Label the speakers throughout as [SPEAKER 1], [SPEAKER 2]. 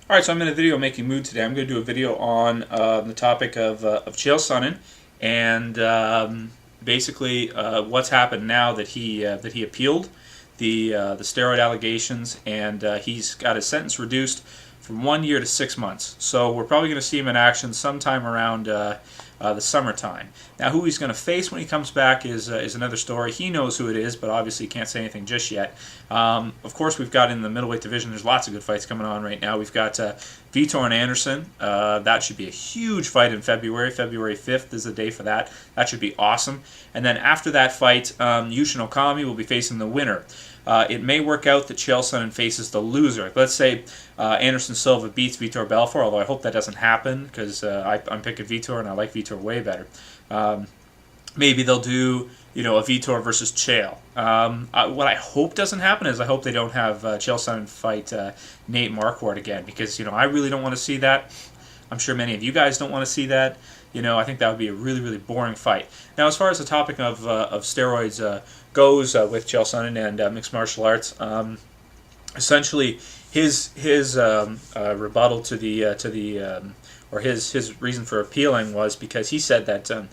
[SPEAKER 1] Alright, so I'm in a video making mood today. I'm going to do a video on the topic of Chael Sonnen and basically what's happened now that he appealed the steroid allegations, and he's got his sentence reduced from 1 year to 6 months. So we're probably going to see him in action sometime around the summertime. Now, who he's going to face when he comes back is another story. He knows who it is, but obviously can't say anything just yet. Of course, we've got in the middleweight division, there's lots of good fights coming on right now. We've got Vitor and Anderson. That should be a huge fight in February. February 5th is the day for that. That should be awesome. And then after that fight, Yushin Okami will be facing the winner. It may work out that Chael Sonnen faces the loser. Let's say Anderson Silva beats Vitor Belfort, although I hope that doesn't happen because I'm picking Vitor and I like Vitor way better. Maybe they'll do a Vitor versus Chael. What I hope doesn't happen is I hope they don't have Chael Sonnen fight Nate Marquardt again, because I really don't want to see that. I'm sure many of you guys don't want to see that. I think that would be a really, really boring fight. Now, as far as the topic of steroids goes with Chael Sonnen and mixed martial arts, essentially his rebuttal to the or his reason for appealing was because he said that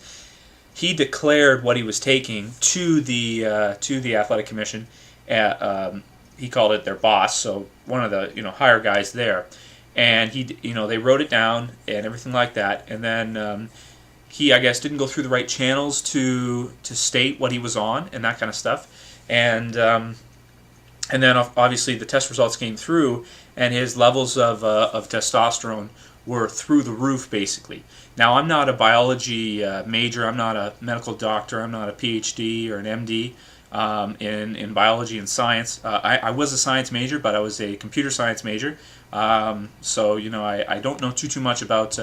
[SPEAKER 1] he declared what he was taking to the athletic commission. He called it their boss, so one of the higher guys there. And they wrote it down and everything like that, and then he, I guess, didn't go through the right channels to state what he was on and that kind of stuff, and then obviously the test results came through, and his levels of testosterone were through the roof, basically. Now, I'm not a biology major, I'm not a medical doctor, I'm not a PhD or an MD. In biology and science. I was a science major, but I was a computer science major. So I don't know too much about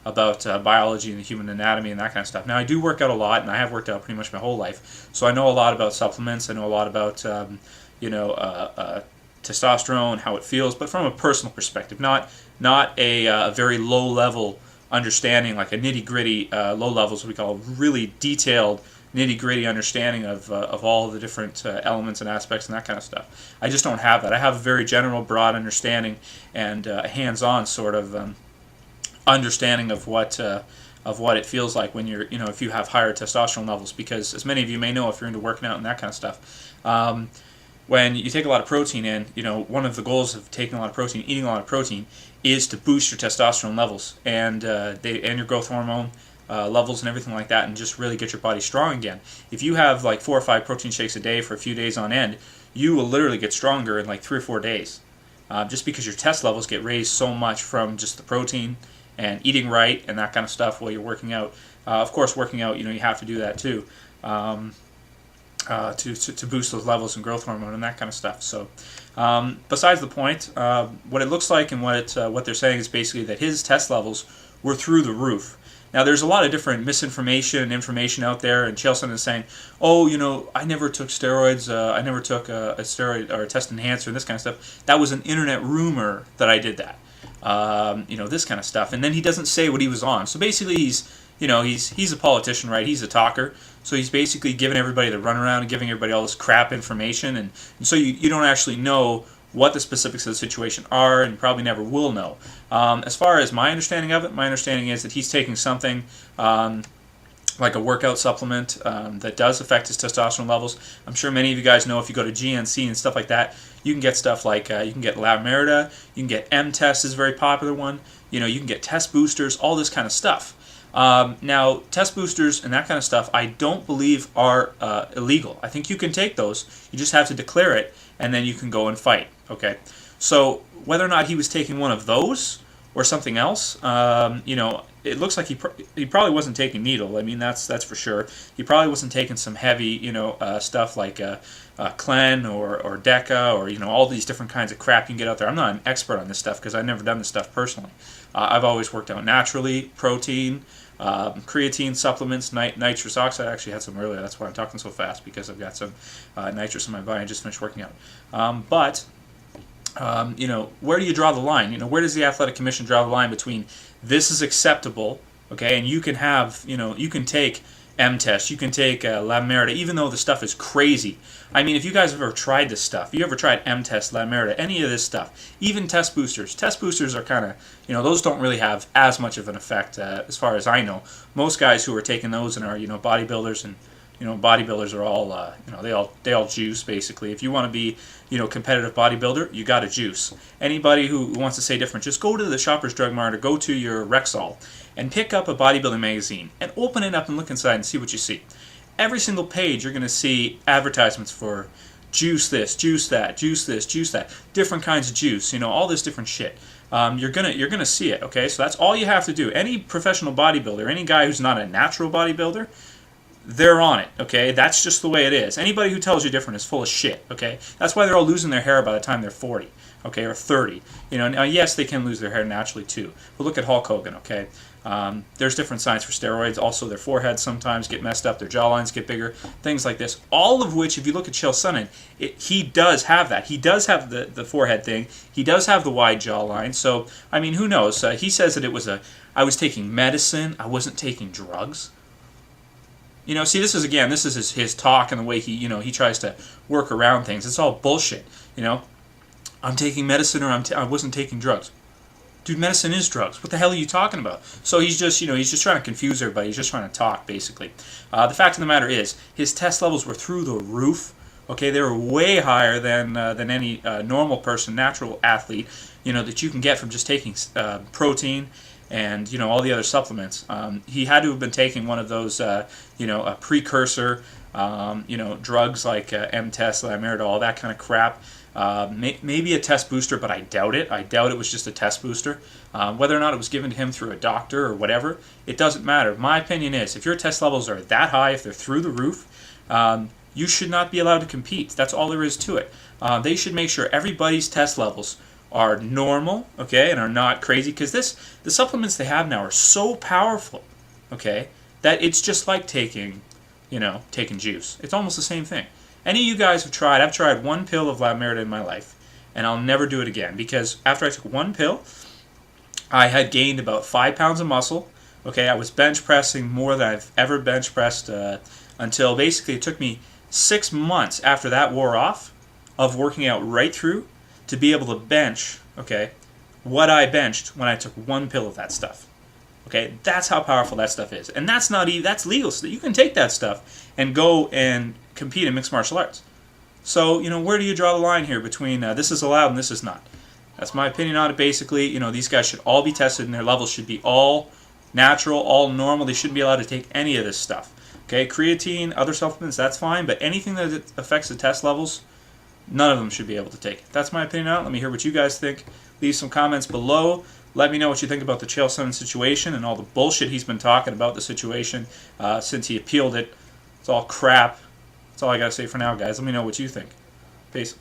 [SPEAKER 1] biology and the human anatomy and that kind of stuff. Now, I do work out a lot, and I have worked out pretty much my whole life. So I know a lot about supplements. I know a lot about testosterone, how it feels, but from a personal perspective, not a very low level understanding, like a nitty gritty low levels, what we call really detailed nitty-gritty understanding of all the different elements and aspects and that kind of stuff. I just don't have that. I have a very general, broad understanding and a hands-on sort of understanding of what it feels like when you're, if you have higher testosterone levels. Because as many of you may know, if you're into working out and that kind of stuff, when you take a lot of protein in, one of the goals of taking a lot of protein, eating a lot of protein, is to boost your testosterone levels and your growth hormone levels and everything like that, and just really get your body strong again. If you have like 4 or 5 protein shakes a day for a few days on end, you will literally get stronger in like 3 or 4 days, just because your test levels get raised so much from just the protein and eating right and that kind of stuff while you're working out. Of course, working out, you have to do that too, to boost those levels and growth hormone and that kind of stuff. So besides the point, what it looks like and what they're saying is basically that his test levels were through the roof. Now, there's a lot of different misinformation and information out there, and Chael Sonnen is saying, oh, I never took steroids, I never took a steroid or a test enhancer and this kind of stuff. That was an internet rumor that I did that, this kind of stuff. And then he doesn't say what he was on. So basically he's a politician, right? He's a talker. So he's basically giving everybody the runaround and giving everybody all this crap information, and so you don't actually know what the specifics of the situation are, and probably never will know. As far as my understanding of it, my understanding is that he's taking something like a workout supplement that does affect his testosterone levels. I'm sure many of you guys know, if you go to GNC and stuff like that, you can get stuff like, you can get La Merida, you can get M-Test is a very popular one, you can get test boosters, all this kind of stuff. Now, test boosters and that kind of stuff, I don't believe are illegal. I think you can take those. You just have to declare it, and then you can go and fight. Okay, so whether or not he was taking one of those or something else, it looks like he probably wasn't taking needle. I mean, that's for sure. He probably wasn't taking some heavy, stuff like Clen or Deca or all these different kinds of crap you can get out there. I'm not an expert on this stuff because I've never done this stuff personally. I've always worked out naturally, protein, creatine supplements, nitrous oxide. I actually had some earlier. That's why I'm talking so fast, because I've got some nitrous in my body. I just finished working out. Where do you draw the line? Where does the athletic commission draw the line between this is acceptable, okay, and you can have, you can take M-Test, you can take La even though the stuff is crazy. I mean, if you guys have ever tried this stuff, you ever tried M-Test, La any of this stuff, even test boosters. Test boosters are kind of, those don't really have as much of an effect as far as I know. Most guys who are taking those and are, bodybuilders and, bodybuilders are all, they all juice basically. If you want to be, competitive bodybuilder, you got to juice. Anybody who wants to say different, just go to the Shoppers Drug Mart or go to your Rexall and pick up a bodybuilding magazine and open it up and look inside and see what you see. Every single page you're going to see advertisements for juice this, juice that, juice this, juice that, different kinds of juice, all this different shit. You're gonna see it, okay? So that's all you have to do. Any professional bodybuilder, any guy who's not a natural bodybuilder, they're on it, okay? That's just the way it is. Anybody who tells you different is full of shit, okay? That's why they're all losing their hair by the time they're 40, okay, or 30. Now, yes, they can lose their hair naturally too. But look at Hulk Hogan, okay? There's different signs for steroids. Also, their foreheads sometimes get messed up. Their jawlines get bigger. Things like this. All of which, if you look at Chael Sonnen, he does have that. He does have the forehead thing. He does have the wide jawline. So, I mean, who knows? He says that I was taking medicine. I wasn't taking drugs. See, this is his talk and the way he tries to work around things. It's all bullshit. I'm taking medicine or I wasn't taking drugs. Dude, medicine is drugs. What the hell are you talking about? So he's just trying to confuse everybody. He's just trying to talk, basically. The fact of the matter is, his test levels were through the roof. Okay, they were way higher than any normal person, natural athlete, that you can get from just taking protein and all the other supplements. He had to have been taking one of those a precursor drugs like M-Test, Lameridol, that kind of crap. Maybe a test booster, but I doubt it. I doubt it was just a test booster. Whether or not it was given to him through a doctor or whatever, it doesn't matter. My opinion is, if your test levels are that high, if they're through the roof, you should not be allowed to compete. That's all there is to it. They should make sure everybody's test levels are normal, okay, and are not crazy, because the supplements they have now are so powerful, okay, that it's just like taking juice. It's almost the same thing. Any of you guys have tried, I've tried one pill of Lamerida in my life, and I'll never do it again, because after I took one pill, I had gained about 5 pounds of muscle, okay, I was bench pressing more than I've ever bench pressed until basically it took me 6 months after that wore off of working out right through to be able to bench, okay, what I benched when I took one pill of that stuff. Okay, that's how powerful that stuff is. And that's that's legal. So you can take that stuff and go and compete in mixed martial arts. So, where do you draw the line here between this is allowed and this is not? That's my opinion on it, basically. These guys should all be tested and their levels should be all natural, all normal. They shouldn't be allowed to take any of this stuff. Okay, creatine, other supplements, that's fine. But anything that affects the test levels, none of them should be able to take it. That's my opinion on it. Let me hear what you guys think. Leave some comments below. Let me know what you think about the Chael Sonnen situation and all the bullshit he's been talking about the situation since he appealed it. It's all crap. That's all I got to say for now, guys. Let me know what you think. Peace.